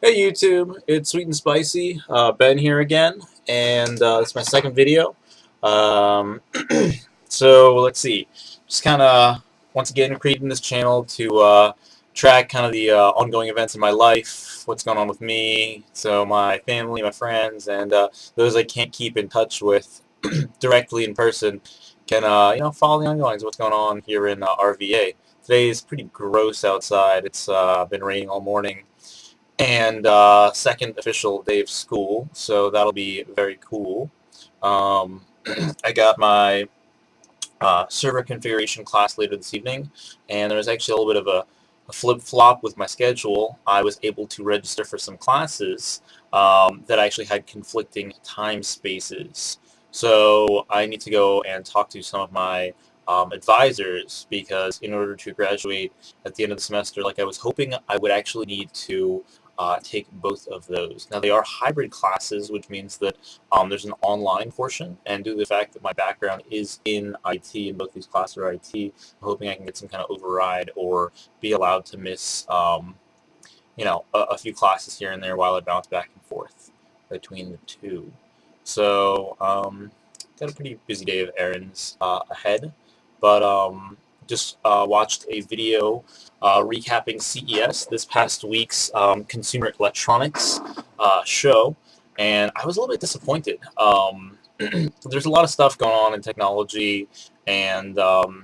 Hey YouTube, it's Sweetn'Spicy. Ben here again, and it's my second video. Um, so let's see, just kind of once again creating this channel to track kind of the ongoing events in my life, what's going on with me, so my family, my friends, and those I can't keep in touch with directly in person can follow the ongoings of what's going on here in RVA. Today is pretty gross outside. It's been raining all morning and second official day of school, so that'll be very cool. Um, I got my server configuration class later this evening, and there was actually a little bit of a flip-flop with my schedule. I was able to register for some classes that actually had conflicting time spaces. So I need to go and talk to some of my advisors because in order to graduate at the end of the semester, like I was hoping, I would actually need to take both of those. Now they are hybrid classes, which means that there's an online portion, and due to the fact that my background is in IT and both these classes are IT, I'm hoping I can get some kind of override or be allowed to miss, a few classes here and there while I bounce back and forth between the two. So, got a pretty busy day of errands ahead, but just watched a video recapping CES, this past week's Consumer Electronics show, and I was a little bit disappointed. There's a lot of stuff going on in technology, and one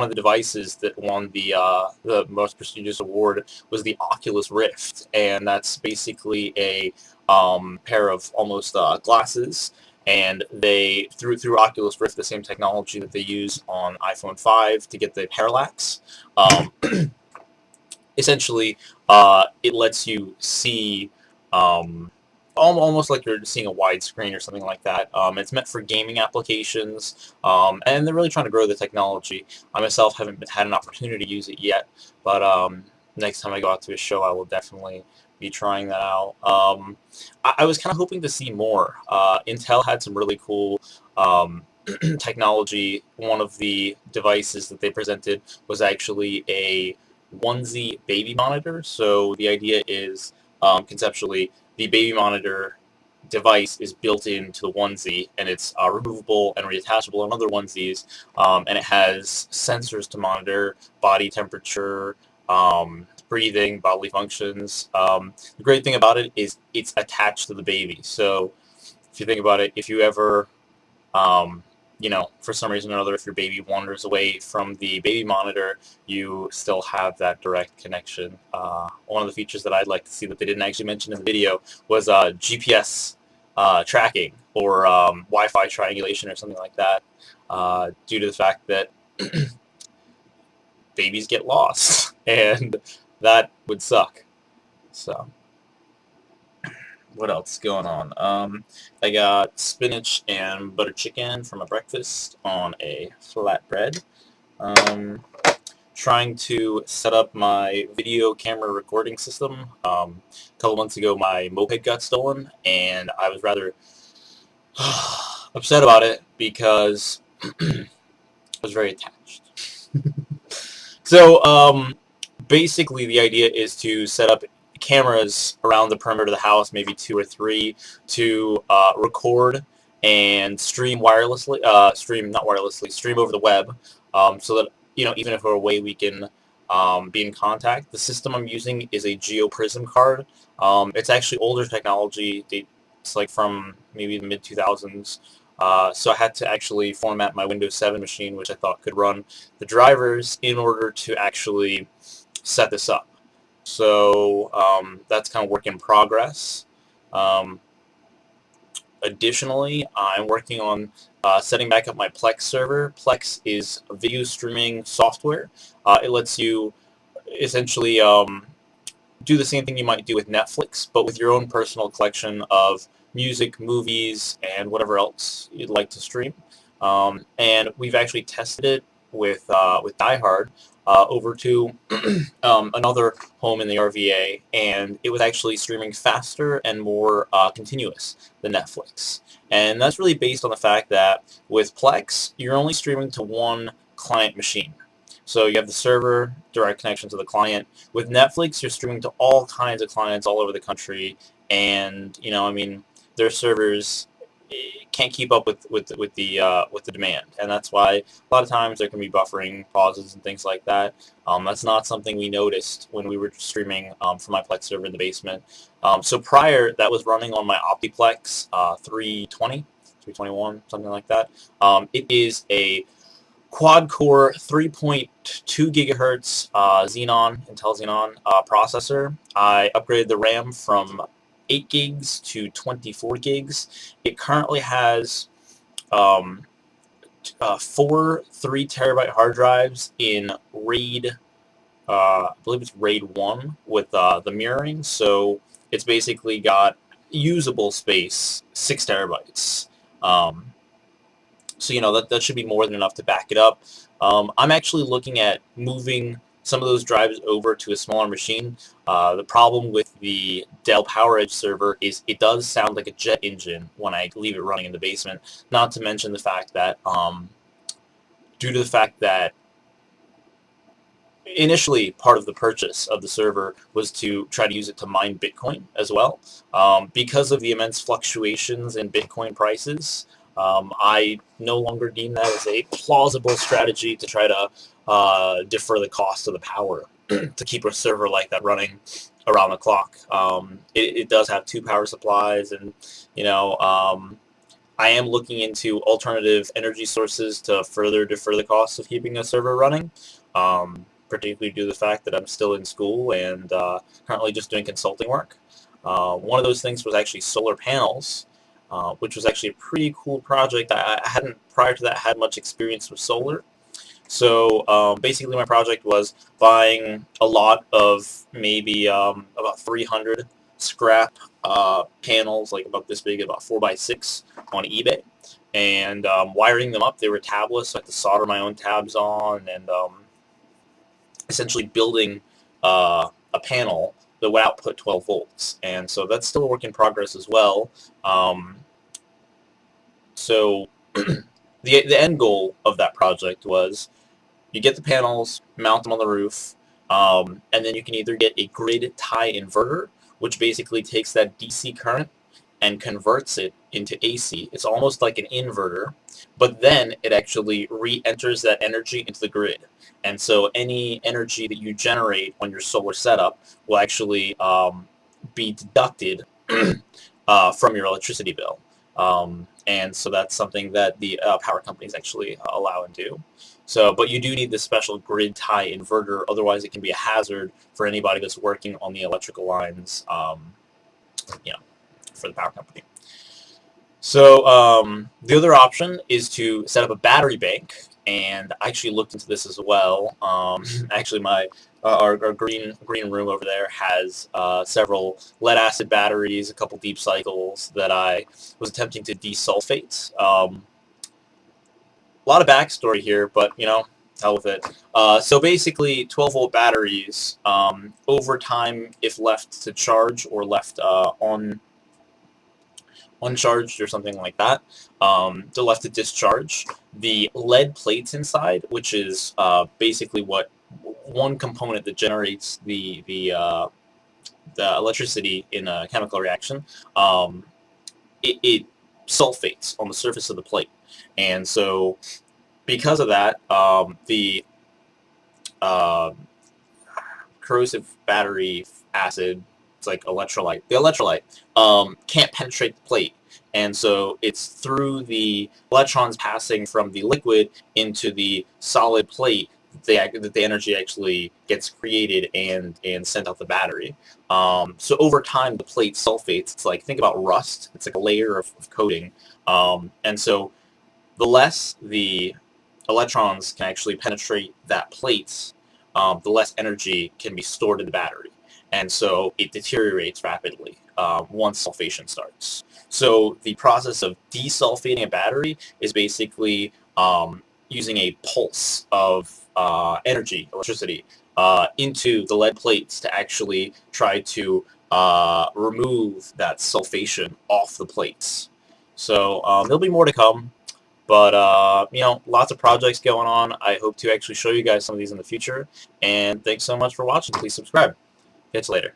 of the devices that won the most prestigious award was the Oculus Rift, and that's basically a pair of almost glasses, and they through Oculus Rift the same technology that they use on iPhone 5 to get the parallax. Um, Essentially, it lets you see almost like you're seeing a widescreen or something like that. It's meant for gaming applications, and they're really trying to grow the technology. I myself haven't had an opportunity to use it yet, but next time I go out to a show, I will definitely be trying that out. I was kind of hoping to see more. Intel had some really cool technology. One of the devices that they presented was actually a onesie baby monitor. So the idea is conceptually the baby monitor device is built into the onesie, and it's removable and reattachable on other onesies, and it has sensors to monitor body temperature, breathing, bodily functions. The great thing about it is it's attached to the baby. So if you think about it, if you ever for some reason or another, if your baby wanders away from the baby monitor, you still have that direct connection. One of the features that I'd like to see that they didn't actually mention in the video was GPS tracking or Wi-Fi triangulation or something like that, due to the fact that babies get lost, and that would suck. So. What else is going on? I got spinach and butter chicken for my breakfast on a flatbread. Trying to set up my video camera recording system. A couple months ago, my moped got stolen, and I was rather upset about it because I was very attached. So, basically, the idea is to set up cameras around the perimeter of the house, maybe 2 or 3, to record and stream wirelessly, stream over the web, so that even if we're away, we can be in contact. The system I'm using is a GeoPrism card. It's actually older technology. It's like from maybe the mid 2000s. So I had to actually format my Windows 7 machine, which I thought could run the drivers in order to actually set this up. So that's kind of work in progress. Um, Additionally, I'm working on setting back up my Plex server. Plex is a video streaming software. It lets you essentially do the same thing you might do with Netflix, but with your own personal collection of music, movies, and whatever else you'd like to stream. And we've actually tested it with Die Hard over to another home in the RVA, and it was actually streaming faster and more continuous than Netflix. And that's really based on the fact that with Plex, you're only streaming to one client machine. So you have the server, direct connection to the client. With Netflix, you're streaming to all kinds of clients all over the country, and I mean, their servers can't keep up with the demand, and that's why a lot of times there can be buffering pauses and things like that. That's not something we noticed when we were streaming from my Plex server in the basement. So prior, that was running on my Optiplex 320, 321, something like that. It is a quad-core 3.2 gigahertz Intel Xenon processor. I upgraded the RAM from 8 gigs to 24 gigs. It currently has um, 4 3 terabyte hard drives in RAID, I believe it's RAID 1 with the mirroring, so it's basically got usable space, 6 terabytes. So that should be more than enough to back it up. I'm actually looking at moving some of those drives over to a smaller machine. The problem with the Dell PowerEdge server is it does sound like a jet engine when I leave it running in the basement. Not to mention the fact that due to the fact that initially part of the purchase of the server was to try to use it to mine Bitcoin as well. Because of the immense fluctuations in Bitcoin prices, I no longer deem that as a plausible strategy to try to defer the cost of the power to keep a server like that running around the clock. It does have 2 power supplies, and I am looking into alternative energy sources to further defer the cost of keeping a server running, particularly due to the fact that I'm still in school and currently just doing consulting work. One of those things was actually solar panels, which was actually a pretty cool project. I hadn't, prior to that, had much experience with solar. So basically my project was buying a lot of maybe about 300 scrap panels, like about this big, about 4x6 on eBay, and wiring them up. They were tabless, so I had to solder my own tabs on, and essentially building a panel that would output 12 volts. And so that's still a work in progress as well. So the end goal of that project was you get the panels, mount them on the roof, and then you can either get a grid tie inverter, which basically takes that DC current and converts it into AC. It's almost like an inverter, but then it actually re-enters that energy into the grid. And so any energy that you generate on your solar setup will actually be deducted from your electricity bill. And so that's something that the power companies actually allow and do. So, but you do need this special grid tie inverter, otherwise it can be a hazard for anybody that's working on the electrical lines, for the power company. So the other option is to set up a battery bank, and I actually looked into this as well. Actually, our green room over there has several lead acid batteries, a couple deep cycles that I was attempting to desulfate. A lot of backstory here, but hell with it. So basically, 12-volt batteries, over time, if left to charge or left uncharged or something like that, they're left to discharge. The lead plates inside, which is basically what one component that generates the electricity in a chemical reaction, it sulfates on the surface of the plate. And so because of that, the corrosive battery acid, it's like electrolyte. The electrolyte can't penetrate the plate, and so it's through the electrons passing from the liquid into the solid plate that the energy actually gets created and sent out the battery. So over time, the plate sulfates. It's like, think about rust. It's like a layer of coating, and so the less the electrons can actually penetrate that plate, the less energy can be stored in the battery. And so it deteriorates rapidly once sulfation starts. So the process of desulfating a battery is basically using a pulse of energy, electricity, into the lead plates to actually try to remove that sulfation off the plates. So there'll be more to come. But, you know, lots of projects going on. I hope to actually show you guys some of these in the future. And thanks so much for watching. Please subscribe. Catch you later.